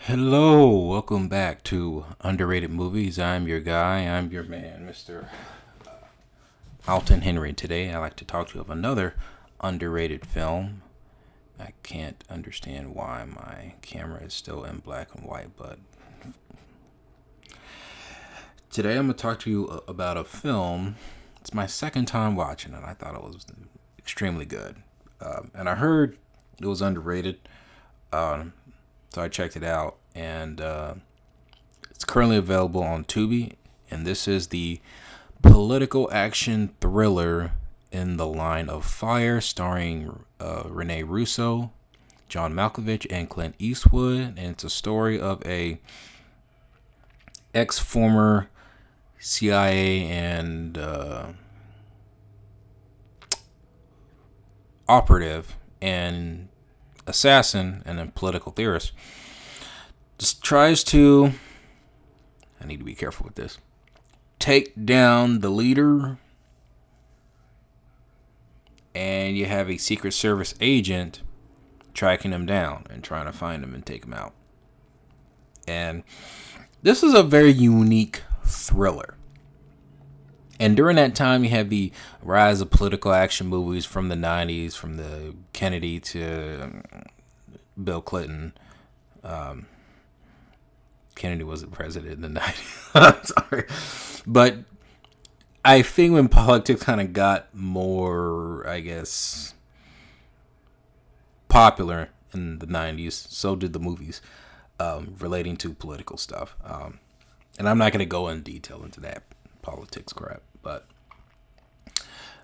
Hello, welcome back to Underrated Movies. I'm your guy, I'm your man, Mr. Alton Henry. Today, I'd like to talk to you of another underrated film. I can't understand why my camera is still in black and white, but today I'm going to talk to you about a film. It's my second time watching it. I thought it was extremely good. And I heard it was underrated. So I checked it out, and it's currently available on Tubi. And this is the political action thriller In the Line of Fire, starring Rene Russo, John Malkovich, and Clint Eastwood. And it's a story of a ex-former CIA and operative and assassin and a political theorist just tries to, I need to be careful with this, take down the leader, and you have a Secret Service agent tracking him down and trying to find him and take him out. And this is a very unique thriller. And during that time, you have the rise of political action movies from the 90s, from the Kennedy to Bill Clinton. Kennedy wasn't president in the 90s. I'm sorry. But I think when politics kind of got more, I guess, popular in the 90s, so did the movies relating to political stuff. And I'm not going to go in detail into that politics crap, but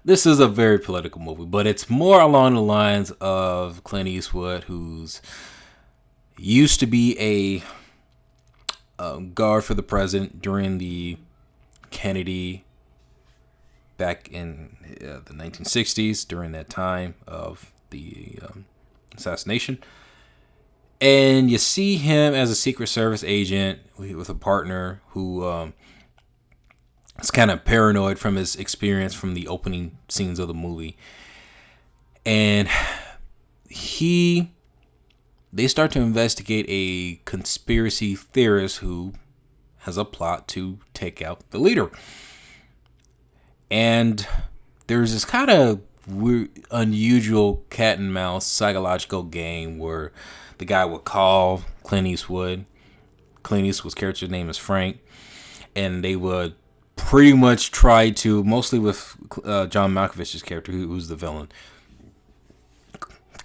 this is a very political movie, but it's more along the lines of Clint Eastwood, who's used to be a guard for the president during the Kennedy back in the 1960s, during that time of the assassination. And you see him as a Secret Service agent with a partner who is kind of paranoid from his experience from the opening scenes of the movie. And they start to investigate a conspiracy theorist who has a plot to take out the leader. And there's this kind of weird, unusual cat and mouse psychological game where the guy would call Clint Eastwood. Clint Eastwood's character's name is Frank. And they would pretty much try to, mostly with John Malkovich's character, who's the villain,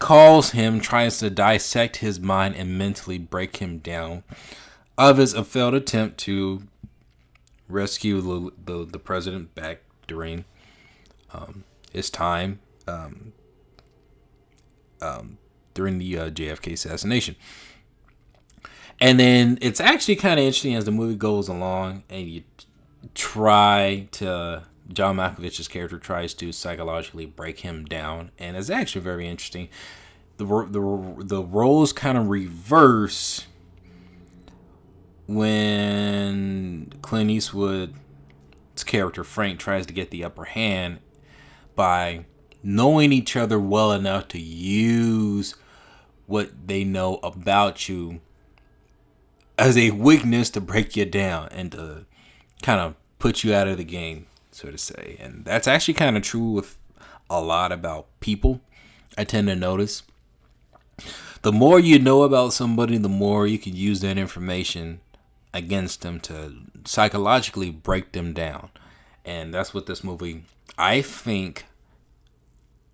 calls him, tries to dissect his mind and mentally break him down of his failed attempt to rescue the president back during his time during the JFK assassination. And then it's actually kind of interesting as the movie goes along, and you John Malkovich's character tries to psychologically break him down, and it's actually very interesting. The roles kind of reverse when Clint Eastwood's character Frank tries to get the upper hand by knowing each other well enough to use what they know about you as a weakness to break you down and to kind of put you out of the game, so to say. And that's actually kind of true with a lot about people. I tend to notice the more you know about somebody, the more you can use that information against them to psychologically break them down. And that's what this movie, I think,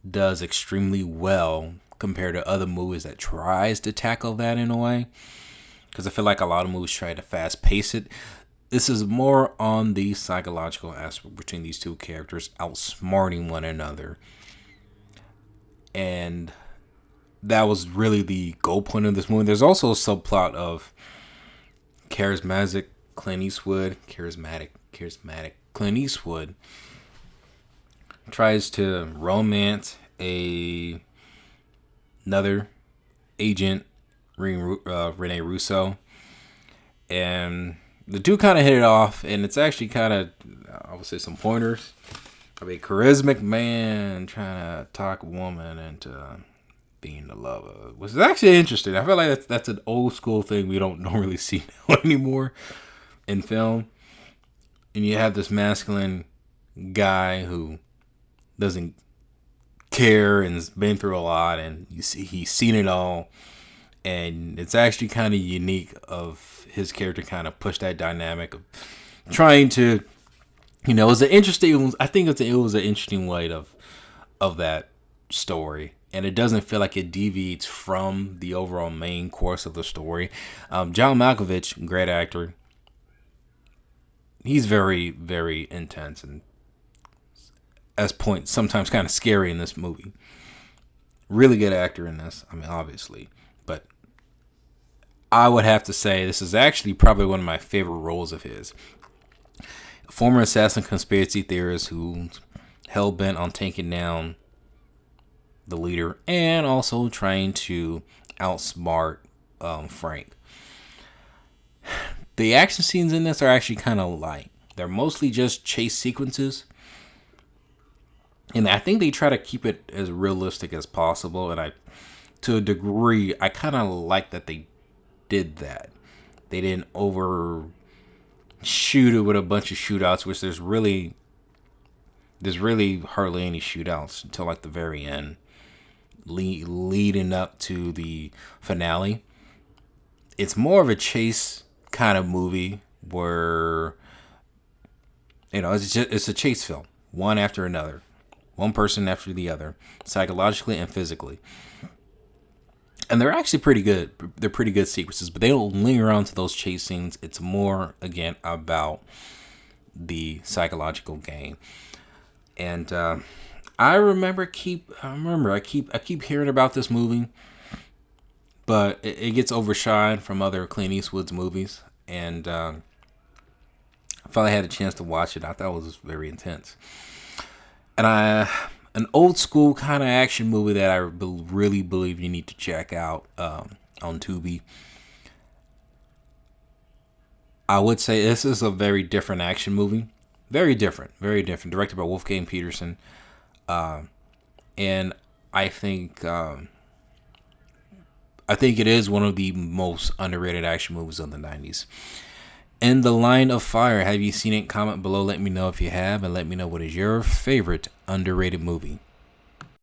does extremely well compared to other movies that tries to tackle that in a way. Because I feel like a lot of movies try to fast pace it. This is more on the psychological aspect between these two characters outsmarting one another. And that was really the goal point of this movie. There's also a subplot of charismatic Clint Eastwood tries to romance another agent, Rene Russo. And the two kind of hit it off, and it's actually kind of, I would say, some pointers of a charismatic man trying to talk a woman into being the lover, which is actually interesting. I feel like that's an old school thing we don't really see now anymore in film. And you have this masculine guy who doesn't care and has been through a lot, and you see he's seen it all, and it's actually kind of unique of his character kind of push that dynamic of trying to, it was an interesting. I think it was an interesting way of that story, and it doesn't feel like it deviates from the overall main course of the story. John Malkovich, great actor. He's very, very intense and as points sometimes kind of scary in this movie. Really good actor in this. I mean, obviously, but I would have to say this is actually probably one of my favorite roles of his. A former assassin conspiracy theorist who's hell bent on taking down the leader and also trying to outsmart Frank. The action scenes in this are actually kind of light. They're mostly just chase sequences. And I think they try to keep it as realistic as possible. And to a degree, I kind of like that they did that. They didn't overshoot it with a bunch of shootouts, which there's really hardly any shootouts until like the very end, leading up to the finale. It's more of a chase kind of movie where, it's a chase film, one after another. One person after the other, psychologically and physically. And they're actually pretty good. They're pretty good sequences, but they don't linger on to those chase scenes. It's more, again, about the psychological game. And I keep hearing about this movie, but it gets overshadowed from other Clint Eastwood's movies. And I finally had a chance to watch it. I thought it was very intense. And an old school kind of action movie that I really believe you need to check out on Tubi. I would say this is a very different action movie. Very different. Directed by Wolfgang Peterson. And I think it is one of the most underrated action movies of the 90s. In the Line of Fire, have you seen it? Comment below, let me know if you have, and let me know what is your favorite underrated movie.